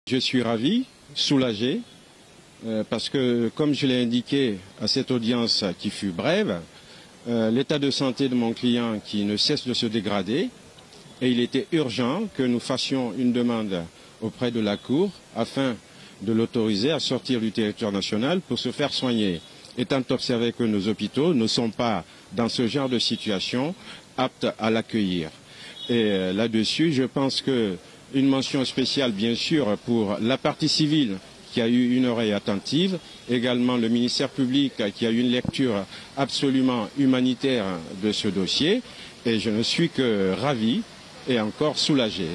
Je suis ravi, soulagé, parce que, comme je l'ai indiqué à cette audience qui fut brève, l'état de santé de mon client qui ne cesse de se dégrader, et il était urgent que nous fassions une demande auprès de la Cour afin de l'autoriser à sortir du territoire national pour se faire soigner, étant observé que nos hôpitaux ne sont pas, dans ce genre de situation, aptes à l'accueillir. Et là-dessus, je pense que une mention spéciale, bien sûr, pour la partie civile qui a eu une oreille attentive, également le ministère public qui a eu une lecture absolument humanitaire de ce dossier. Et je ne suis que ravi et encore soulagé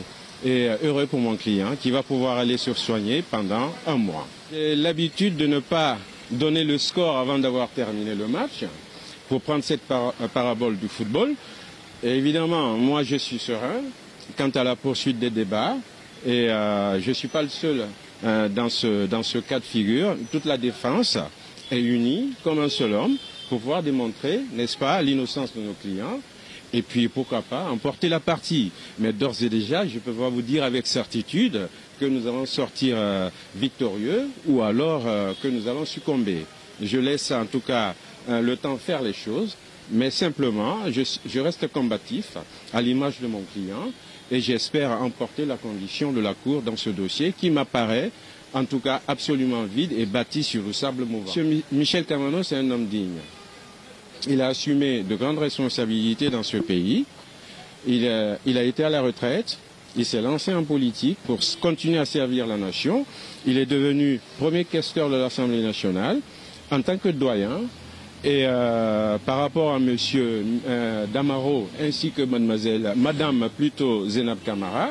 et heureux pour mon client qui va pouvoir aller se soigner pendant un mois. J'ai l'habitude de ne pas donner le score avant d'avoir terminé le match pour prendre cette parabole du football. Et évidemment, moi je suis serein quant à la poursuite des débats et je ne suis pas le seul dans ce cas de figure. Toute la défense est unie comme un seul homme pour pouvoir démontrer, n'est-ce pas, l'innocence de nos clients et puis pourquoi pas emporter la partie. Mais d'ores et déjà, je peux pas vous dire avec certitude que nous allons sortir victorieux ou alors que nous allons succomber. Je laisse en tout cas le temps faire les choses. Mais simplement, je reste combatif à l'image de mon client et j'espère emporter la condition de la Cour dans ce dossier qui m'apparaît en tout cas absolument vide et bâti sur le sable mouvant. M. Michel Kamano, c'est un homme digne. Il a assumé de grandes responsabilités dans ce pays. Il a été à la retraite. Il s'est lancé en politique pour continuer à servir la nation. Il est devenu premier questeur de l'Assemblée nationale en tant que doyen. Et par rapport à M. Damaro ainsi que Madame plutôt Zénab Camara,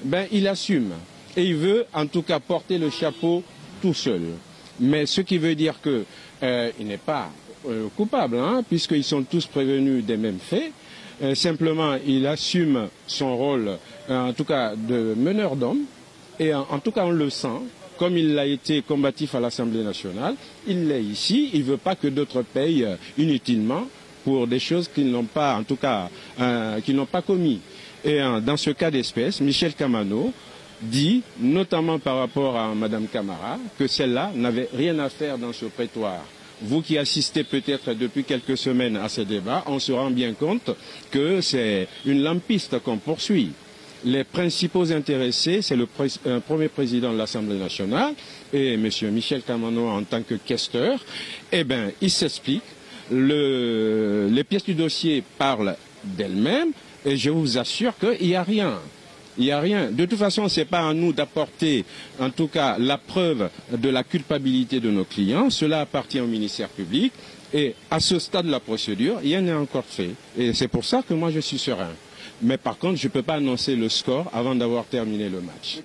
ben, il assume. Et il veut en tout cas porter le chapeau tout seul. Mais ce qui veut dire qu'il n'est pas coupable, hein, puisqu'ils sont tous prévenus des mêmes faits. Simplement, il assume son rôle, en tout cas, de meneur d'hommes. Et en tout cas, on le sent. Comme il l'a été combatif à l'Assemblée nationale, il l'est ici. Il ne veut pas que d'autres payent inutilement pour des choses qu'ils n'ont pas, en tout cas, qu'ils n'ont pas commis. Et dans ce cas d'espèce, Michel Kamano dit, notamment par rapport à Mme Camara, que celle-là n'avait rien à faire dans ce prétoire. Vous qui assistez peut-être depuis quelques semaines à ces débats, on se rend bien compte que c'est une lampiste qu'on poursuit. Les principaux intéressés, c'est le premier président de l'Assemblée nationale et M. Michel Kamano en tant que questeur. Eh bien, il s'explique. Les pièces du dossier parlent d'elles-mêmes et je vous assure qu'il n'y a rien. Il n'y a rien. De toute façon, ce n'est pas à nous d'apporter, en tout cas, la preuve de la culpabilité de nos clients. Cela appartient au ministère public. Et à ce stade de la procédure, rien n'est encore fait. Et c'est pour ça que moi, je suis serein. Mais par contre, je ne peux pas annoncer le score avant d'avoir terminé le match.